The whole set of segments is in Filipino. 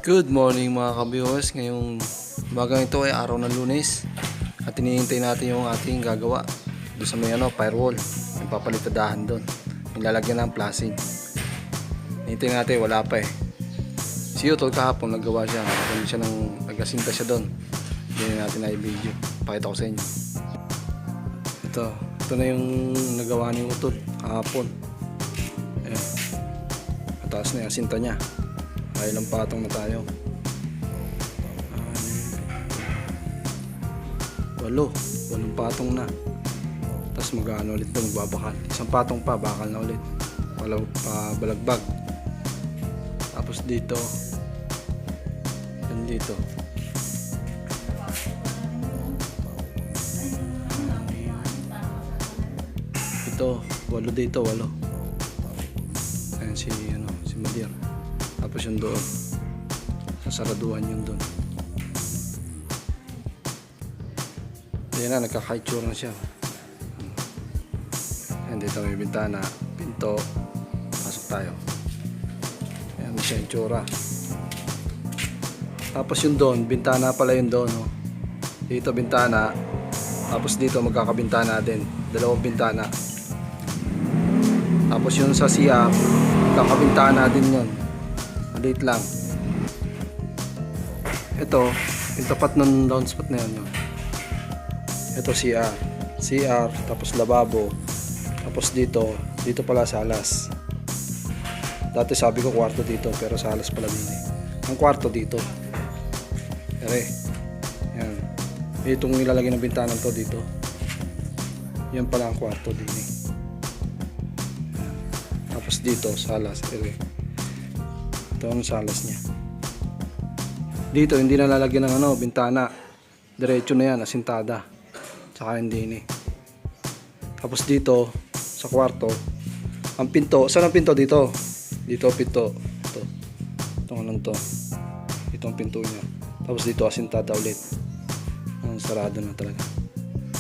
Good morning mga ka-viewers. Ngayong umagang ito ay araw ng Lunes at hinihintay natin yung ating gagawa doon sa may firewall. May papalitadahan doon. May lalagyan ng flashing. Hinihintay natin, wala pa eh. Si Utol kahapon naggawa siya. Nag-asinta siya doon. Hindi natin na i-video. Pakita ko sa inyo. Ito na yung nagawa ni Utol kahapon. Ayan. Mataas na yung asinta niya. Ay ilang patong na tayo. 8 patong na. Tapos mag-ano ulit doon, magbabakal. Isang patong pa, bakal na ulit. Balagbag. Tapos dito. Yan dito. Ito, 8 dito, 8. Ayan si Madir. Tapos yung doon, sasaraduhan yung doon. Ayan na, nagkakaitsura na siya. Ayan, dito may bintana, pinto, pasok tayo. Ayan na siya itsura. Tapos yung doon, bintana pala yung doon. Oh. Dito bintana, tapos dito magkakabintana din, 2 bintana. Tapos yung sa siya, magkakabintana din yun. Maliit lang. Ito, yung tapat ng downspout na yun. Ito CR, tapos lababo. Tapos dito pala salas. Dati sabi ko kwarto dito, pero salas pala din eh. Ang kwarto dito. Ere. Yan. Itong nilalagay ng bintana to dito. Yan pala ang kwarto din eh. Tapos dito, salas. Ere. Ito ang salas niya. Dito hindi na lalagyan ng bintana. Diretso na yan, asintada. Tsaka hindi ni. Tapos dito sa kwarto, ang pinto, saan ang pinto dito? Dito pinto. Ito. Itong anong to. Ito ang pinto niya. Tapos dito asintada ulit. Sarado na talaga.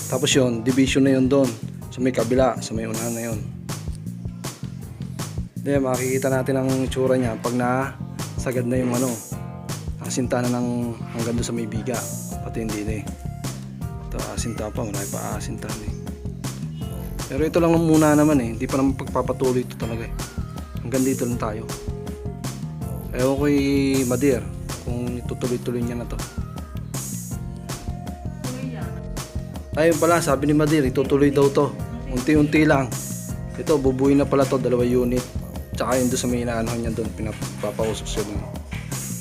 Tapos yun, division na yun doon. Sa may kabila, sa may unahan na yun. Then makikita natin ang itsura niya pag nasagad na yung asinta na ng hanggang doon sa may biga. Pati hindi na eh. Ito asinta pa, marami pa asinta na eh. Pero ito lang muna naman eh. Hindi pa naman pagpapatuloy ito talaga eh. Hanggang dito lang tayo. Ewan ko Madir kung itutuloy-tuloy niya na to. Ayun pala, sabi ni Madir, itutuloy daw to. Unti-unti lang. Ito, bubuin na pala to, 2 unit. Tsaka yun doon sa may inaanohan niya doon, pinapapausok siya doon.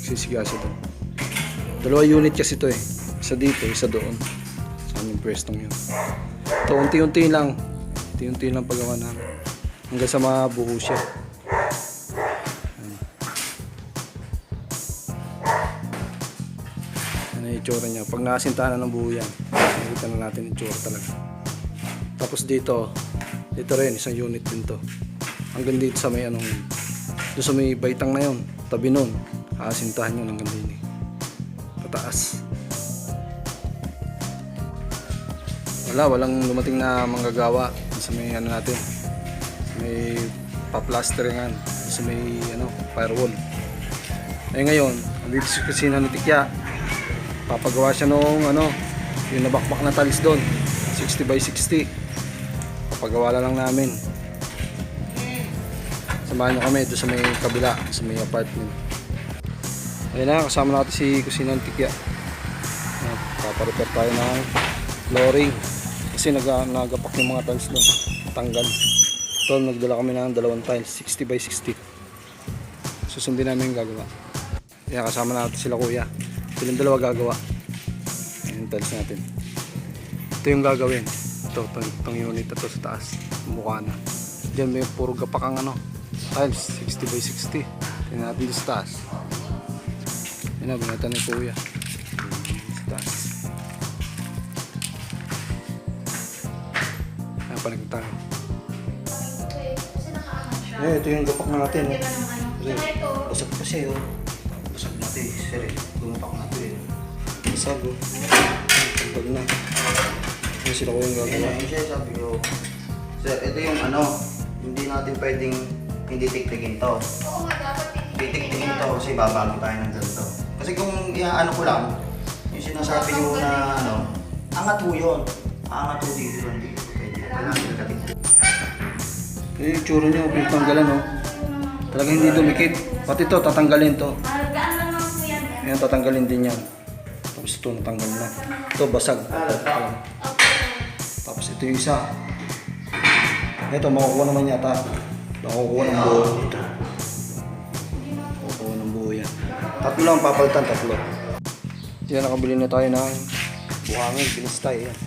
Sisiga siya doon. 2 unit kasi ito eh. Isa dito, isa doon. Saan yung pwestong yun. Ito, unti-unti lang. Unti-unti lang paggawa namin. Hanggang sa mabuho siya. Ano yung itsura niya. Pag nakasintahan na ng buho yan, nakikita na natin yung itsura talaga. Tapos dito rin, isang unit din to. Hanggang dito sa may doon sa may baitang na yun, tabi nun, aasintahan yun hanggang din eh. Pataas. Walang lumating na manggagawa sa may natin. May pa-plasteringan sa may firewall. Eh ngayon, dito sa kusina ni Tikya, papagawa siya nung yung nabakbak na talis doon, 60 by 60. Papagawa lang namin. Samahan nyo kami doon sa may kabila, sa may apartment. Ayun na, kasama natin si Kusina ng Tikya. Paparepair tayo ng flooring. Kasi nagapak yung mga tiles doon. Tanggal. Ito, nagdala kami ng 2 tiles, 60 by 60. Susundin namin yung gagawa. Ayan, kasama natin sila kuya. Silang 2 gagawa. Ayan yung tiles natin. Ito yung gagawin. Itong unit na ito sa taas. Mukha na. Diyan may puro gapak ang tiles, 60 by 60. Tingnan natin dito sa taas. Yan na, binata ni kuya. Sa taas. Ayan, panig tayo. Ito yung gapak natin. Basag kasi basag natin. Sir, gumapak natin. Basag o. Pagpag na. Yan sila ko yung gagawa. Sabi ko, sir, ito yung hindi natin pwedeng hindi tiktikin to. Oo nga, dapat Titiktikin to kasi babago tayo ng ganito. Kasi kung iaano ko lang, yung sinasabi nyo na ano, angat mo yun. Angat mo dito lang dito. Pwede. Kailangan nagating. Eh, yung tsura niya, pinatanggalan, oh. Talagang hindi dumikit. Pati ito, tatanggalin to. Gaan lang naman po yan. Ayan, tatanggalin din yan. Tapos ito, natanggal na. Ito, basag. Ayan. Tapos ito yung isa. Ito, makukuha naman yata. Makukuha ng buo. Ito. Makukuha ng buo yan. Tatlo lang papalitan, tatlo. Yan, nakabili na tayo ng buhangin, binistay. Yan.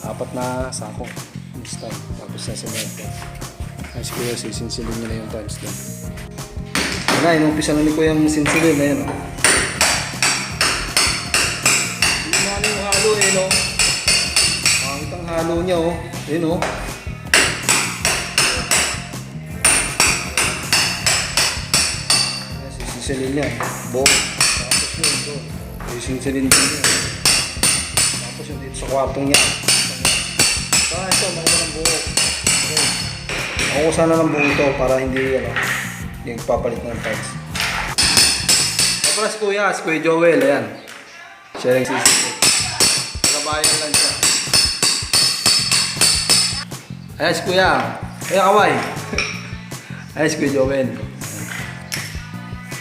4 na sako. Binistay. Tapos na semento. Ay, si Kuya, sisinsilin niya na yung tiles doon. Yan na, inumpisa na ni Kuya yung sinsilin na yan. Hindi na yung halo eh, no? Pangit ang halo niya, oh. Ayun, oh. Yan, sisinsilin niya. Buo. Tapos yun, doon. Sisinsilin din niya. Tapos yun dito sa kwartong niya. Ito, makuha ng buo. Makuha sana ng buo ito para hindi, ano, hindi papalit ng tiles. Para si Kuya Joel, ayan. Siya rin sisip. Trabayan lang siya. Ayan si Kuya. Ayan kaway. Ayan si Kuya Joel.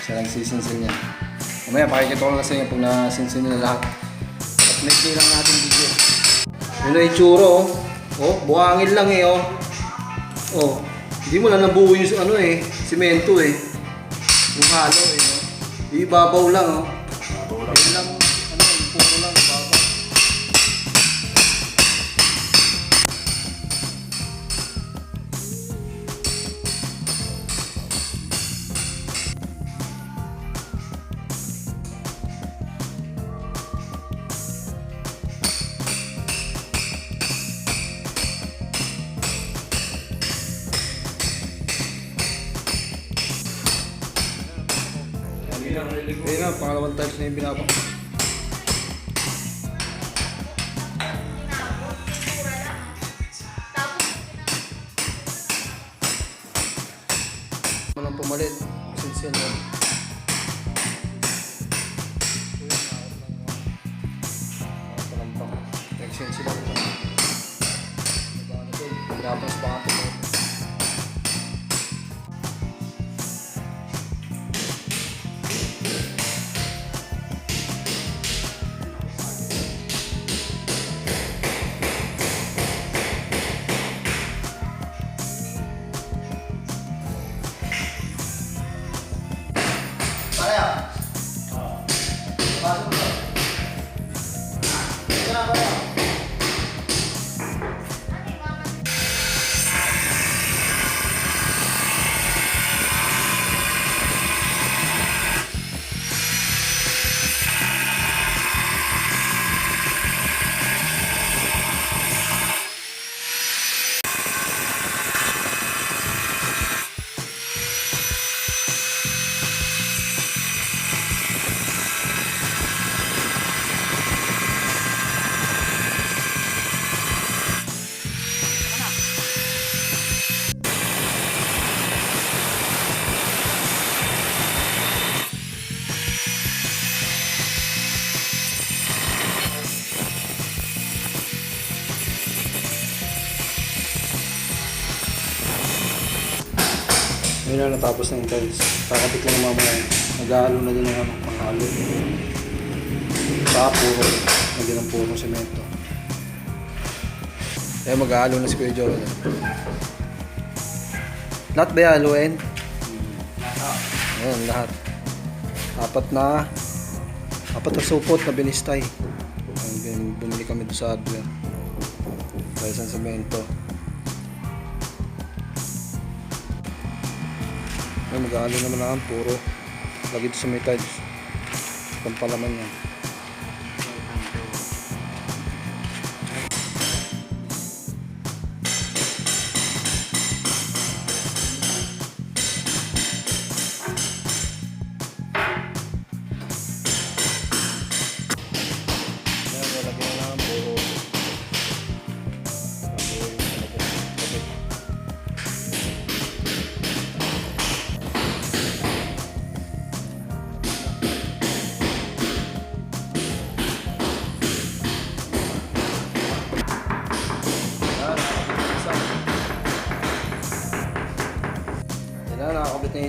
Siya lang sisinsin niya. Mamaya pakikita ko lang sa inyo pag nasinsin nila lahat. At make lang natin video. Yun na itsura, oh. Oh, buhangin lang eh, oh. Oh, hindi mo na nabuo yung ano eh, simento eh. Yung halo eh, no? Ibabaw lang, oh. Yun lang, ano, puro lang, ibabaw. Ayun na, pangalawang tiles na yung binaba. Walang pumalit. Sinsin yan. Nagsinsin lang ito. Tapos baka ito. Yun na, natapos na yung tiles. Kakabit lang mamaya. Nag-aalo na din ng panghalo. Saka puro. Hindi ng puro semento. Kaya mag-aalo na si Kuya Joel. Lahat ba yaluin? Ayan, lahat. Apat na supot na binistay. Bumili kami doon sa Adler. Dahil sa semento. Ay, mag-aalo naman naman, puro lagi ito sa may tiles. Pampalaman yan. Yan, lagi na naman, puro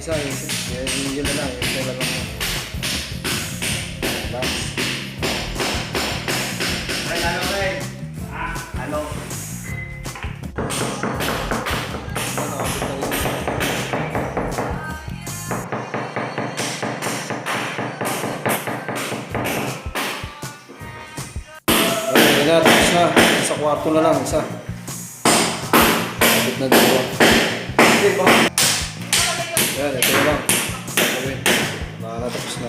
isa. Yun na lang. Yung lang mo. Last. Ay, ano, Ren? Ano? Ayun na, tapos na. Sa kwarto na lang, isa. Kapit na dalawa. Yan, ito na lang. Gagawin. Wala na, tapos na.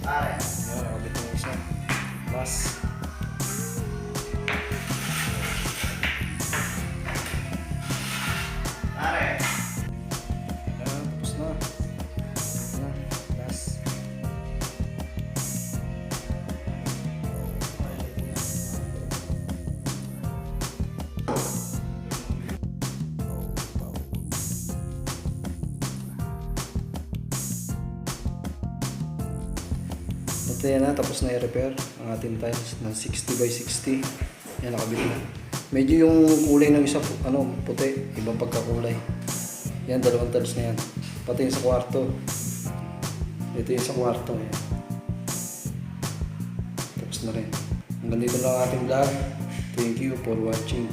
Pare. Yan, nakabit na isa. Last. Pare. Yan, tapos na. Yan, last. Ito yan na, tapos na i-repair ang ating tiles ng 60 by 60. Yan, nakabit na. Medyo yung kulay ng isa, puti, ibang pagkakulay. Yan, dalawang tiles na yan. Pati yung sa kwarto. Ito yung sa kwarto. Yan. Tapos na rin. Hanggang dito lang ang ating vlog. Thank you for watching.